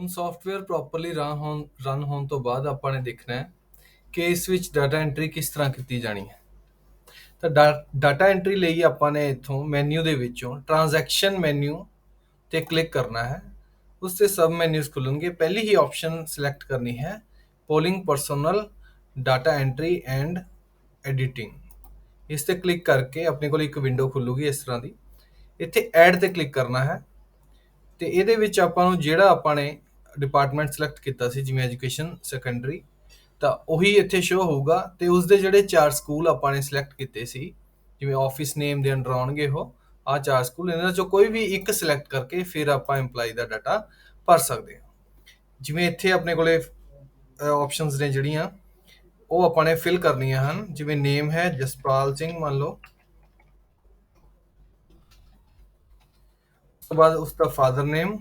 ਹੁਣ software properly run ਹੋਣ ਤੋਂ ਬਾਅਦ ਆਪਾਂ ਨੇ ਦੇਖਣਾ ਹੈ ਕਿ ਇਸ ਵਿੱਚ ਡਾਟਾ ਐਂਟਰੀ ਕਿਸ ਤਰ੍ਹਾਂ ਕੀਤੀ ਜਾਣੀ ਹੈ। ਤਾਂ ਡਾਟਾ ਐਂਟਰੀ ਲਈ ਆਪਾਂ ਨੇ ਇੱਥੋਂ ਮੈਨੂ ਦੇ ਵਿੱਚੋਂ ਟ੍ਰਾਂਜੈਕਸ਼ਨ ਮੈਨੂ ਤੇ ਕਲਿੱਕ ਕਰਨਾ ਹੈ। ਉਸ ਤੇ ਸਬ ਮੈਨਿਊਜ਼ ਖੁੱਲਣਗੇ। ਪਹਿਲੀ ਹੀ ਆਪਸ਼ਨ ਸਿਲੈਕਟ ਕਰਨੀ ਹੈ polling personal data entry and editing. ਇਸ ਤੇ ਕਲਿੱਕ ਕਰਕੇ ਆਪਣੇ ਕੋਲ ਇੱਕ ਵਿੰਡੋ ਖੁੱਲੂਗੀ ਇਸ ਤਰ੍ਹਾਂ ਦੀ। ਇੱਥੇ ਐਡ ਤੇ ਕਲਿੱਕ ਕਰਨਾ ਹੈ ਤੇ ਇਹਦੇ ਵਿੱਚ ਆਪਾਂ ਨੂੰ ਜਿਹੜਾ ਆਪਾਂ ਨੇ ਡਿਪਾਰਟਮੈਂਟ ਸਿਲੈਕਟ ਕੀਤਾ ਸੀ, ਜਿਵੇਂ ਐਜੂਕੇਸ਼ਨ ਸੈਕੰਡਰੀ, ਤਾਂ ਉਹੀ ਇੱਥੇ ਸ਼ੋ ਹੋਊਗਾ ਤੇ ਉਸਦੇ ਜਿਹੜੇ 4 ਸਕੂਲ ਆਪਾਂ ਨੇ ਸਿਲੈਕਟ ਕੀਤੇ ਸੀ, ਜਿਵੇਂ ਆਫਿਸ ਨੇਮ ਦੇ ਅੰਡਰ ਆਉਣਗੇ ਉਹ ਆ 4 ਸਕੂਲ। ਇਹਨਾਂ ਚੋਂ ਕੋਈ ਵੀ ਇੱਕ ਸਿਲੈਕਟ ਕਰਕੇ ਫਿਰ ਆਪਾਂ EMPLOYEE ਦਾ ਡਾਟਾ ਭਰ ਸਕਦੇ ਹਾਂ। ਜਿਵੇਂ ਇੱਥੇ ਆਪਣੇ ਕੋਲੇ ਆਪਸ਼ਨਸ ਨੇ ਜਿਹੜੀਆਂ ਉਹ ਆਪਾਂ ਨੇ ਫਿਲ ਕਰਨੀਆਂ ਹਨ। ਜਿਵੇਂ ਨੇਮ ਹੈ ਜਸਪਾਲ ਸਿੰਘ ਮੰਨ ਲਓ, ਉਸ ਤੋਂ ਬਾਅਦ ਉਸਦਾ ਫਾਦਰ ਨੇਮ,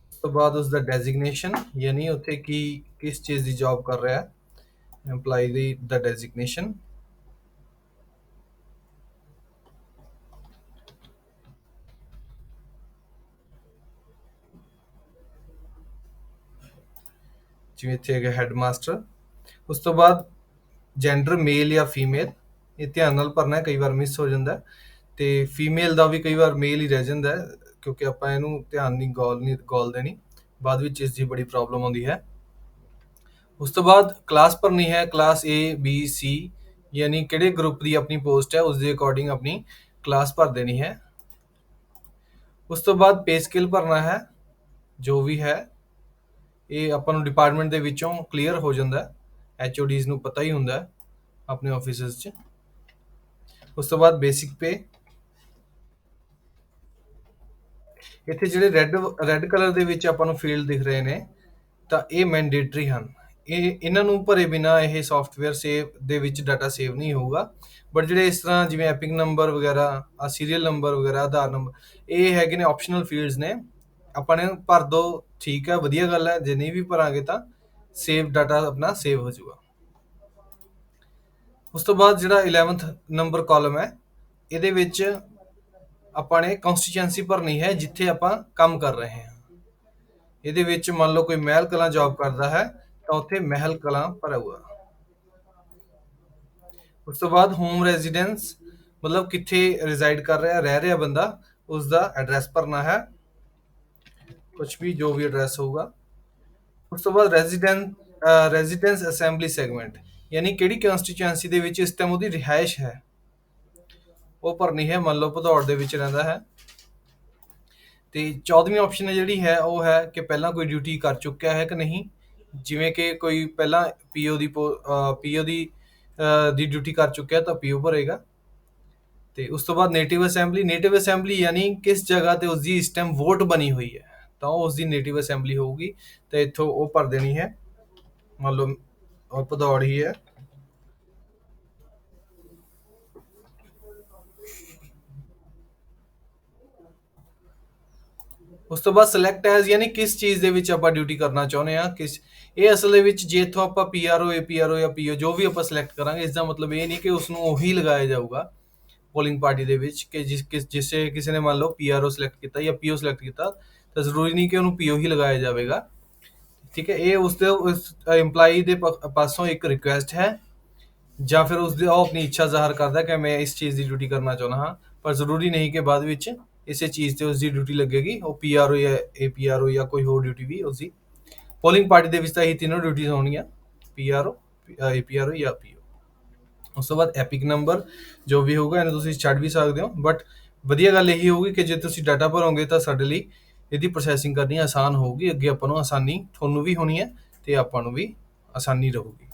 ਉਸ ਤੋਂ ਬਾਅਦ ਉਸਦਾ ਡੈਜ਼ਿਗਨੇਸ਼ਨ, ਯਾਨੀ ਉੱਥੇ ਕਿਸ ਚੀਜ਼ ਦੀ ਜੌਬ ਕਰ ਰਿਹਾ ਹੈ, EMPLOYEE ਦੀ ਦਾ ਡੈਜ਼ਿਗਨੇਸ਼ਨ, ਜਿਵੇਂ ਇੱਥੇ ਹੈਗਾ ਹੈਡਮਾਸਟਰ। ਉਸ ਤੋਂ ਬਾਅਦ ਜੈਂਡਰ ਮੇਲ ਜਾਂ ਫੀਮੇਲ, ਇਹ ਧਿਆਨ ਨਾਲ ਭਰਨਾ ਹੈ, ਕਈ ਵਾਰ ਮਿਸ ਹੋ ਜਾਂਦਾ ਤੇ ਫੀਮੇਲ ਦਾ ਵੀ ਕਈ ਵਾਰ ਮੇਲ ਹੀ ਰਹਿ ਜਾਂਦਾ ਕਿਉਂਕਿ ਆਪਾਂ ਇਹਨੂੰ ਧਿਆਨ ਨਹੀਂ ਗੌਲ ਦੇਣੀ, ਬਾਅਦ ਵਿੱਚ ਇਸ ਦੀ ਬੜੀ ਪ੍ਰੋਬਲਮ ਆਉਂਦੀ ਹੈ। ਉਸ ਤੋਂ ਬਾਅਦ ਕਲਾਸ ਭਰਨੀ ਹੈ, ਕਲਾਸ ABC, ਯਾਨੀ ਕਿਹੜੇ ਗਰੁੱਪ ਦੀ ਆਪਣੀ ਪੋਸਟ ਹੈ ਉਸ ਦੇ ਅਕੋਰਡਿੰਗ ਆਪਣੀ ਕਲਾਸ ਭਰ ਦੇਣੀ ਹੈ। ਉਸ ਤੋਂ ਬਾਅਦ ਪੇ ਸਕੇਲ ਭਰਨਾ ਹੈ, ਜੋ ਵੀ ਹੈ ਇਹ ਆਪਾਂ ਨੂੰ ਡਿਪਾਰਟਮੈਂਟ ਦੇ ਵਿੱਚੋਂ ਕਲੀਅਰ ਹੋ ਜਾਂਦਾ, HODs ਨੂੰ ਪਤਾ ਹੀ ਹੁੰਦਾ ਆਪਣੇ ਆਫਿਸਿਸ 'ਚ। ਉਸ ਤੋਂ ਬਾਅਦ ਬੇਸਿਕ ਪੇ। ਇੱਥੇ ਜਿਹੜੇ ਰੈੱਡ ਕਲਰ ਦੇ ਵਿੱਚ ਆਪਾਂ ਨੂੰ ਫੀਲਡ ਦਿਖ ਰਹੇ ਨੇ ਤਾਂ ਇਹ ਮੈਂਡੇਟਰੀ ਹਨ। ਇਹਨਾਂ ਨੂੰ ਭਰੇ ਬਿਨਾ ਇਹ ਸੌਫਟਵੇਅਰ ਸੇਵ ਦੇ ਵਿੱਚ ਡਾਟਾ ਸੇਵ ਨਹੀਂ ਹੋਊਗਾ। ਬਟ ਜਿਹੜੇ ਇਸ ਤਰ੍ਹਾਂ ਜਿਵੇਂ ਐਪਿਕ ਨੰਬਰ ਵਗੈਰਾ, ਸੀਰੀਅਲ ਨੰਬਰ ਵਗੈਰਾ, ਆਧਾਰ ਨੰਬਰ, ਇਹ ਹੈਗੇ ਨੇ ਆਪਸ਼ਨਲ ਫੀਲਡਸ ਨੇ, ਆਪਾਂ ਨੇ ਭਰ ਦੋ, ਠੀਕ ਹੈ, ਵਧੀਆ ਗੱਲ ਹੈ। ਜੇ ਨਹੀਂ ਵੀ ਭਰਾਂਗੇ ਤਾਂ ਸੇਵ ਡਾਟਾ ਆਪਣਾ ਸੇਵ ਹੋ ਜਾਊਗਾ। ਉਸ ਤੋਂ ਬਾਅਦ ਜਿਹੜਾ 11th ਨੰਬਰ ਕਾਲਮ ਹੈ, ਇਹਦੇ ਵਿੱਚ ਆਪਾਂ ਨੇ ਕੰਸਟੀਚੁਐਂਸੀ ਭਰਨੀ ਹੈ ਜਿੱਥੇ ਆਪਾਂ ਕੰਮ ਕਰ ਰਹੇ ਹਾਂ। ਇਹਦੇ ਵਿੱਚ ਮੰਨ ਲਓ ਕੋਈ ਮਹਿਲ ਕਲਾਂ ਜੌਬ ਕਰਦਾ ਹੈ ਤਾਂ ਉੱਥੇ ਮਹਿਲ ਕਲਾਂ ਭਰੂਗਾ। ਉਸ ਤੋਂ ਬਾਅਦ ਹੋਮ ਰੈਜ਼ੀਡੈਂਸ, ਮਤਲਬ ਕਿੱਥੇ ਰਿਜ਼ਾਈਡ ਕਰ ਰਿਹਾ, ਰਹਿ ਰਿਹਾ ਬੰਦਾ, ਉਸ ਦਾ ਐਡਰੈਸ ਭਰਨਾ ਹੈ, ਕੁਝ ਵੀ ਜੋ ਵੀ ਐਡਰੈਸ ਹੋਊਗਾ। ਉਸ ਤੋਂ ਬਾਅਦ ਰੈਜ਼ੀਡੈਂਸ ਅਸੈਂਬਲੀ ਸੈਗਮੈਂਟ, ਯਾਨੀ ਕਿਹੜੀ ਕੰਸਟੀਚੁਐਂਸੀ ਦੇ ਵਿੱਚ ਇਸ ਟਾਈਮ ਉਹਦੀ ਰਿਹਾਇਸ਼ ਹੈ ਉਹ ਭਰਨੀ ਹੈ। ਮੰਨ ਲਓ ਭਦੌੜ ਦੇ ਵਿੱਚ ਰਹਿੰਦਾ ਹੈ। ਤੇ 14ਵੀਂ ਆਪਸ਼ਨ ਜਿਹੜੀ ਹੈ ਉਹ ਹੈ ਕਿ ਪਹਿਲਾਂ ਕੋਈ ਡਿਊਟੀ ਕਰ ਚੁੱਕਿਆ ਹੈ ਕਿ ਨਹੀਂ, ਜਿਵੇਂ ਕਿ ਕੋਈ ਪਹਿਲਾਂ ਪੀਓ ਦੀ ਡਿਊਟੀ ਕਰ ਚੁੱਕਿਆ ਤਾਂ ਪੀਓ ਭਰੇਗਾ। ਤੇ ਉਸ ਤੋਂ ਬਾਅਦ ਨੇਟਿਵ ਅਸੈਂਬਲੀ ਯਾਨੀ ਕਿਸ ਜਗ੍ਹਾ ਤੇ ਉਸਦੀ ਇਸ ਟਾਈਮ ਵੋਟ ਬਣੀ ਹੋਈ ਹੈ ਤਾਂ ਉਹ ਉਸਦੀ ਨੇਟਿਵ ਅਸੈਂਬਲੀ ਹੋਊਗੀ ਤੇ ਇੱਥੋਂ ਉਹ ਭਰ ਦੇਣੀ ਹੈ। ਮੰਨ ਲਓ ਭਦੌੜ ਹੀ ਹੈ। ਉਸ ਤੋਂ ਬਾਅਦ ਸਿਲੈਕਟ ਐਜ਼, ਯਾਨੀ ਕਿਸ ਚੀਜ਼ ਦੇ ਵਿੱਚ ਆਪਾਂ ਡਿਊਟੀ ਕਰਨਾ ਚਾਹੁੰਦੇ ਹਾਂ। ਇਹ ਅਸਲ ਦੇ ਵਿੱਚ ਜੇ ਇੱਥੋਂ ਆਪਾਂ PRO, APRO ਜਾਂ PO ਜੋ ਵੀ ਆਪਾਂ ਸਿਲੈਕਟ ਕਰਾਂਗੇ, ਇਸ ਦਾ ਮਤਲਬ ਇਹ ਨਹੀਂ ਕਿ ਉਸ ਨੂੰ ਉਹੀ ਲਗਾਇਆ ਜਾਊਗਾ ਪੋਲਿੰਗ ਪਾਰਟੀ ਦੇ ਵਿੱਚ, ਕਿ ਕਿਸੇ ਨੇ ਮੰਨ ਲਓ PRO ਸਿਲੈਕਟ ਕੀਤਾ ਜਾਂ PO ਸਿਲੈਕਟ ਕੀਤਾ ਤਾਂ ਜ਼ਰੂਰੀ ਨਹੀਂ ਕਿ ਉਹਨੂੰ PO ਹੀ ਲਗਾਇਆ ਜਾਵੇਗਾ। ਠੀਕ ਹੈ, ਇਹ ਉਸ EMPLOYEE ਦੇ ਪਾਸੋਂ ਇੱਕ ਰਿਕੁਐਸਟ ਹੈ ਜਾਂ ਫਿਰ ਉਹ ਆਪਣੀ ਇੱਛਾ ਜ਼ਾਹਰ ਕਰਦਾ ਕਿ ਮੈਂ ਇਸ ਚੀਜ਼ ਦੀ ਡਿਊਟੀ ਕਰਨਾ ਚਾਹੁੰਦਾ ਹਾਂ, ਪਰ ਜ਼ਰੂਰੀ ਨਹੀਂ ਕਿ ਬਾਅਦ ਵਿੱਚ ਇਸੇ ਚੀਜ਼ ਤੇ ਉਸਦੀ ਡਿਊਟੀ ਲੱਗੇਗੀ। ਉਹ PRO ਜਾਂ APRO ਜਾਂ ਕੋਈ ਹੋਰ ਡਿਊਟੀ ਵੀ ਉਸਦੀ ਪੋਲਿੰਗ ਪਾਰਟੀ ਦੇ ਵਿੱਚ ਤਾਂ ਇਹ ਤਿੰਨੋਂ ਡਿਊਟੀਆਂ ਹੋਣਗੀਆਂ, PRO, APRO ਜਾਂ PO। ਉਸ ਤੋਂ ਬਾਅਦ ਐਪਿਕ ਨੰਬਰ ਜੋ ਵੀ ਹੋਊਗਾ ਇਹਨੂੰ ਤੁਸੀਂ ਛੱਡ ਵੀ ਸਕਦੇ ਹੋ, ਬਟ ਵਧੀਆ ਗੱਲ ਇਹੀ ਹੋਊਗੀ ਕਿ ਜੇ ਤੁਸੀਂ ਡਾਟਾ ਭਰੋਗੇ ਤਾਂ ਸਾਡੇ ਲਈ ਇਹਦੀ ਪ੍ਰੋਸੈਸਿੰਗ ਕਰਨੀ ਆਸਾਨ ਹੋਊਗੀ। ਅੱਗੇ ਆਪਾਂ ਨੂੰ ਆਸਾਨੀ ਤੁਹਾਨੂੰ ਵੀ ਹੋਣੀ ਹੈ ਤੇ ਆਪਾਂ ਨੂੰ ਵੀ ਆਸਾਨੀ ਰਹੂਗੀ।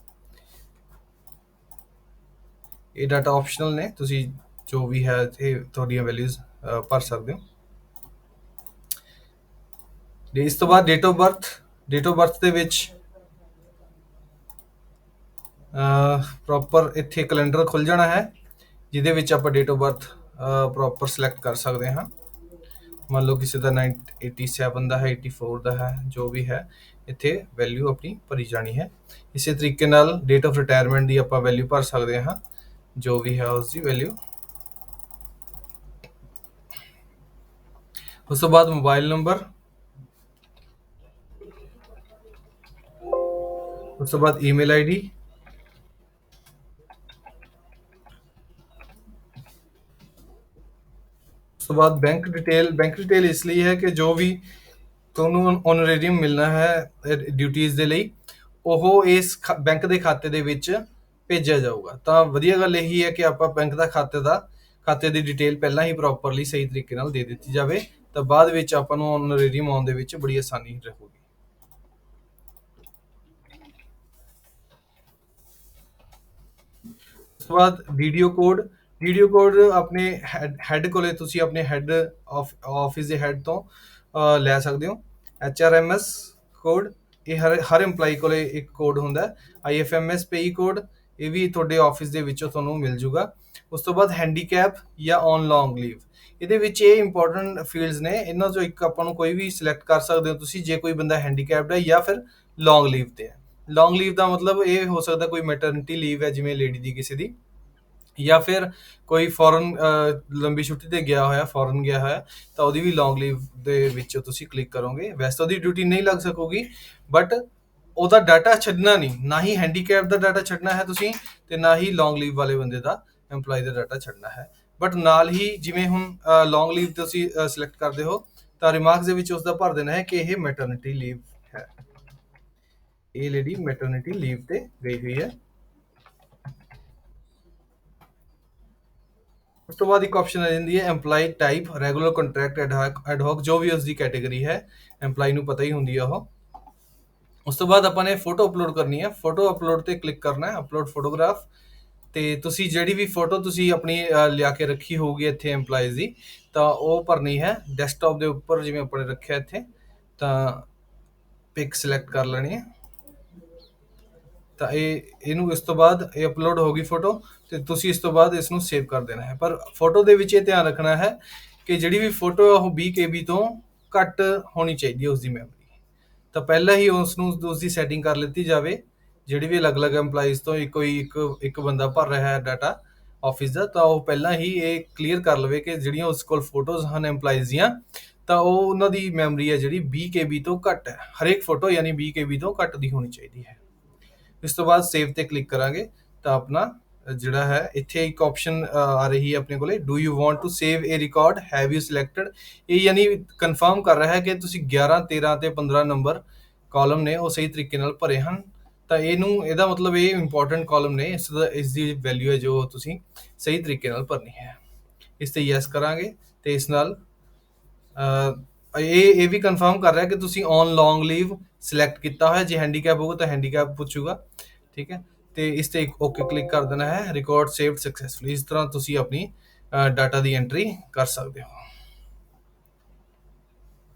ਇਹ ਡਾਟਾ ਆਪਸ਼ਨਲ ਨੇ, ਤੁਸੀਂ ਜੋ ਵੀ ਹੈ ਇੱਥੇ ਤੁਹਾਡੀਆਂ ਵੈਲਿਊਜ਼ ਭਰ ਸਕਦੇ ਹੋ। ਇਸ ਤੋਂ ਬਾਅਦ ਡੇਟ ਆਫ ਬਰਥ ਦੇ ਵਿੱਚ ਪ੍ਰੋਪਰ ਇੱਥੇ ਕੈਲੰਡਰ ਖੁੱਲ ਜਾਣਾ ਹੈ ਜਿਹਦੇ ਵਿੱਚ ਆਪਾਂ date of birth proper select ਕਰ ਸਕਦੇ ਹਾਂ। ਮੰਨ ਲਓ ਕਿਸੇ ਦਾ 87 ਦਾ ਹੈ, 84 ਦਾ ਹੈ, ਜੋ ਵੀ ਹੈ ਇੱਥੇ ਵੈਲਿਊ ਆਪਣੀ ਭਰੀ ਜਾਣੀ ਹੈ। ਇਸੇ ਤਰੀਕੇ ਨਾਲ ਡੇਟ ਆਫ ਰਿਟਾਇਰਮੈਂਟ ਦੀ ਆਪਾਂ ਵੈਲਿਊ ਭਰ ਸਕਦੇ ਹਾਂ, ਜੋ ਵੀ ਹੈ ਉਸ ਦੀ ਵੈਲਿਊ। ਉਸ ਤੋਂ ਬਾਅਦ ਮੋਬਾਈਲ ਨੰਬਰ, ਉਸ ਤੋਂ ਬਾਅਦ ਈਮੇਲ ਆਈਡੀ, ਉਸ ਤੋਂ ਬਾਅਦ ਬੈਂਕ ਡਿਟੇਲ। ਬੈਂਕ ਡਿਟੇਲ ਇਸ ਲਈ ਹੈ ਕਿ ਜੋ ਵੀ ਤੁਹਾਨੂੰ ਓਨਰੇਰੀਅਮ ਮਿਲਣਾ ਹੈ ਡਿਊਟੀਜ਼ ਦੇ ਲਈ, ਉਹ ਇਸ ਬੈਂਕ ਦੇ ਖਾਤੇ ਦੇ ਵਿੱਚ ਭੇਜਿਆ ਜਾਊਗਾ। ਤਾਂ ਵਧੀਆ ਗੱਲ ਇਹੀ ਹੈ ਕਿ ਆਪਾਂ ਬੈਂਕ ਦਾ ਖਾਤੇ ਦੀ ਡਿਟੇਲ ਪਹਿਲਾਂ ਹੀ ਪ੍ਰੋਪਰਲੀ ਸਹੀ ਤਰੀਕੇ ਨਾਲ ਦੇ ਦਿੱਤੀ ਜਾਵੇ, ਤਾਂ ਬਾਅਦ ਵਿੱਚ ਆਪਾਂ ਨੂੰ ਓਨਰੇਰੀਅਮ ਆਉਣ ਦੇ ਵਿੱਚ ਬੜੀ ਆਸਾਨੀ ਰਹੂਗੀ। ਉਸ ਤੋਂ ਬਾਅਦ ਵੀਡੀਓ ਕੋਡ ਆਪਣੇ ਹੈੱਡ ਕੋਲੇ, ਤੁਸੀਂ ਆਪਣੇ ਹੈੱਡ ਆਫਿਸ ਦੇ ਹੈੱਡ ਤੋਂ ਲੈ ਸਕਦੇ ਹੋ। HRMS ਕੋਡ, ਇਹ ਹਰ EMPLOYEE ਕੋਲੇ ਇੱਕ ਕੋਡ ਹੁੰਦਾ। IFMS ਪੇਈ ਕੋਡ, ਇਹ ਵੀ ਤੁਹਾਡੇ ਆਫਿਸ ਦੇ ਵਿੱਚੋਂ ਤੁਹਾਨੂੰ ਮਿਲ ਜੂਗਾ। ਉਸ ਤੋਂ ਬਾਅਦ ਹੈਂਡੀਕੈਪ ਜਾਂ ਔਨ ਲੌਂਗ ਲੀਵ, ਇਹਦੇ ਵਿੱਚ ਇਹ ਇੰਪੋਰਟੈਂਟ ਫੀਲਡਸ ਨੇ, ਇਹਨਾਂ ਚੋਂ ਇੱਕ ਆਪਾਂ ਨੂੰ ਕੋਈ ਵੀ ਸਿਲੈਕਟ ਕਰ ਸਕਦੇ ਹੋ ਤੁਸੀਂ, ਜੇ ਕੋਈ ਬੰਦਾ ਹੈਂਡੀਕੈਪਡ ਹੈ ਜਾਂ ਫਿਰ ਲੌਂਗ ਲੀਵ ਤੇ ਹੈ। ਲੌਂਗ ਲੀਵ ਦਾ ਮਤਲਬ ਇਹ ਹੋ ਸਕਦਾ ਕੋਈ ਮੈਟਰਨਿਟੀ ਲੀਵ ਹੈ ਜਿਵੇਂ ਲੇਡੀ ਦੀ ਕਿਸੇ ਦੀ, ਜਾਂ ਫਿਰ ਕੋਈ ਫੋਰਨ ਲੰਬੀ ਛੁੱਟੀ ਤੇ ਗਿਆ ਹੋਇਆ, ਫੋਰਨ ਗਿਆ ਹੋਇਆ, ਤਾਂ ਉਹਦੀ ਵੀ ਲੌਂਗ ਲੀਵ ਦੇ ਵਿੱਚ ਤੁਸੀਂ ਕਲਿੱਕ ਕਰੋਗੇ। ਵੈਸੇ ਤਾਂ ਉਹਦੀ ਡਿਊਟੀ ਨਹੀਂ ਲੱਗ ਸਕੂਗੀ, ਬਟ ਉਹਦਾ ਡਾਟਾ ਛੱਡਣਾ ਨਹੀਂ, ਨਾ ਹੀ ਹੈਂਡੀਕੈਪ ਦਾ ਡਾਟਾ ਛੱਡਣਾ ਹੈ ਤੁਸੀਂ, ਤੇ ਨਾ ਹੀ ਲੌਂਗ ਲੀਵ ਵਾਲੇ ਬੰਦੇ ਦਾ EMPLOYEE ਦਾ ਡਾਟਾ ਛੱਡਣਾ ਹੈ। ਬਟ ਨਾਲ ਹੀ ਜਿਵੇਂ ਹੁਣ ਲੌਂਗ ਲੀਵ ਤੁਸੀਂ ਸਿਲੈਕਟ ਕਰਦੇ ਹੋ, ਤਾਂ ਰਿਮਾਰਕਸ ਦੇ ਵਿੱਚ ਉਸਦਾ ਭਰ ਦੇਣਾ ਹੈ ਕਿ ਇਹ ਮੈਟਰਨਿਟੀ ਲੀਵ ਹੈ, ਇਹ ਲੇਡੀ ਮੈਟਰਨਿਟੀ ਲੀਵ ਤੇ ਗਈ ਹੋਈ ਹੈ। ਉਸ ਤੋਂ ਬਾਅਦ ਇੱਕ ਆਪਸ਼ਨ ਆ ਜਾਂਦੀ ਹੈ EMPLOYEE ਟਾਈਪ, ਰੈਗੂਲਰ, ਕੰਟਰੈਕਟ, ਐਡਹੌਕ, ਜੋ ਵੀ ਉਸਦੀ ਕੈਟੇਗਰੀ ਹੈ, EMPLOYEE ਨੂੰ ਪਤਾ ਹੀ ਹੁੰਦੀ ਹੈ ਉਹ। ਉਸ ਤੋਂ ਬਾਅਦ ਆਪਾਂ ਨੇ ਫੋਟੋ ਅਪਲੋਡ ਕਰਨੀ ਹੈ। ਫੋਟੋ ਅਪਲੋਡ ਤੇ ਕਲਿੱਕ ਕਰਨਾ ਹੈ, ਅਪਲੋਡ ਫੋਟੋਗ੍ਰਾਫ। ਤੇ ਤੁਸੀਂ ਜਿਹੜੀ ਵੀ ਫੋਟੋ ਤੁਸੀਂ ਆਪਣੀ ਲਿਆ ਕੇ ਰੱਖੀ ਹੋਊਗੀ ਇੱਥੇ EMPLOYEES ਦੀ, ਤਾਂ ਉਹ ਭਰਨੀ ਹੈ ਡੈਸਕਟਾਪ ਦੇ ਉੱਪਰ, ਜਿਵੇਂ ਆਪਣੇ ਰੱਖਿਆ ਇੱਥੇ। ਤਾਂ ਪਿਕ ਸਿਲੈਕਟ ਕਰ ਲੈਣੀ ਹੈ। ਤਾਂ ਇਹਨੂੰ ਇਸ ਤੋਂ ਬਾਅਦ ਇਹ ਅਪਲੋਡ ਹੋ ਗਈ ਫੋਟੋ, ਤੇ ਤੁਸੀਂ ਇਸ ਤੋਂ ਬਾਅਦ ਇਸ ਨੂੰ ਸੇਵ ਕਰ ਦੇਣਾ ਹੈ। ਪਰ ਫੋਟੋ ਦੇ ਵਿੱਚ ਇਹ ਧਿਆਨ ਰੱਖਣਾ ਹੈ ਕਿ ਜਿਹੜੀ ਵੀ ਫੋਟੋ ਉਹ 20 KB ਤੋਂ ਘੱਟ ਹੋਣੀ ਚਾਹੀਦੀ ਹੈ ਉਸਦੀ ਮੈਮਰੀ। ਤਾਂ ਪਹਿਲਾਂ ਹੀ ਉਸਦੀ ਸੈਟਿੰਗ ਕਰ ਲਿੱਤੀ ਜਾਵੇ। ਜਿਹੜੇ ਵੀ ਅਲੱਗ-ਅਲੱਗ EMPLOYEES ਤੋਂ ਇੱਕ ਬੰਦਾ ਭਰ ਰਿਹਾ ਹੈ ਡਾਟਾ ਆਫਿਸ ਦਾ, ਤਾਂ ਉਹ ਪਹਿਲਾਂ ਹੀ ਇਹ ਕਲੀਅਰ ਕਰ ਲਵੇ ਕਿ ਜਿਹੜੀਆਂ ਉਸ ਕੋਲ ਫੋਟੋਜ਼ ਹਨ EMPLOYEES ਦੀਆਂ, ਤਾਂ ਉਹ ਉਹਨਾਂ ਦੀ ਮੈਮਰੀ ਹੈ ਜਿਹੜੀ 20 KB ਤੋਂ ਘੱਟ ਹੈ। ਹਰੇਕ ਫੋਟੋ ਯਾਨੀ 20 KB ਤੋਂ ਘੱਟ ਦੀ ਹੋਣੀ ਚਾਹੀਦੀ ਹੈ। ਇਸ ਤੋਂ ਬਾਅਦ ਸੇਵ ਤੇ ਕਲਿੱਕ ਕਰਾਂਗੇ, ਤਾਂ ਆਪਣਾ ਜਿਹੜਾ ਹੈ ਇੱਥੇ ਇੱਕ ਆਪਸ਼ਨ ਆ ਰਹੀ ਹੈ ਆਪਣੇ ਕੋਲੇ, do you want to save a record, have you selected. ਇਹ ਯਾਨੀ ਕਨਫਰਮ ਕਰ ਰਿਹਾ ਹੈ ਕਿ ਤੁਸੀਂ 11, 13 ਤੇ 15 ਨੰਬਰ ਕਾਲਮ ਨੇ ਉਹ ਸਹੀ ਤਰੀਕੇ ਨਾਲ ਭਰੇ ਹਨ। ਤਾਂ ਇਹਦਾ ਮਤਲਬ ਇਹ ਇੰਪੋਰਟੈਂਟ ਕਾਲਮ ਨੇ, ਇਸ ਦੀ ਵੈਲਿਊ ਹੈ ਜੋ ਤੁਸੀਂ ਸਹੀ ਤਰੀਕੇ ਨਾਲ ਭਰਨੀ ਹੈ। ਇਸ ਤੇ ਯੈਸ ਕਰਾਂਗੇ, ਤੇ ਇਸ ਨਾਲ ਇਹ ਵੀ ਕਨਫਰਮ ਕਰ ਰਿਹਾ ਕਿ ਤੁਸੀਂ ਔਨ ਲੌਂਗ ਲੀਵ ਸਿਲੈਕਟ ਕੀਤਾ ਹੋਇਆ। ਜੇ ਹੈਂਡੀਕੈਪ ਹੋਊਗਾ ਤਾਂ ਹੈਂਡੀਕੈਪ ਪੁੱਛੂਗਾ, ਠੀਕ ਹੈ। ਤੇ ਇਸ ਤੇ ਓਕੇ ਕਲਿੱਕ ਕਰ ਦੇਣਾ ਹੈ। Record saved successfully. ਇਸ ਤਰ੍ਹਾਂ ਤੁਸੀਂ ਆਪਣੀ ਡਾਟਾ ਦੀ ਐਂਟਰੀ ਕਰ ਸਕਦੇ ਹੋ।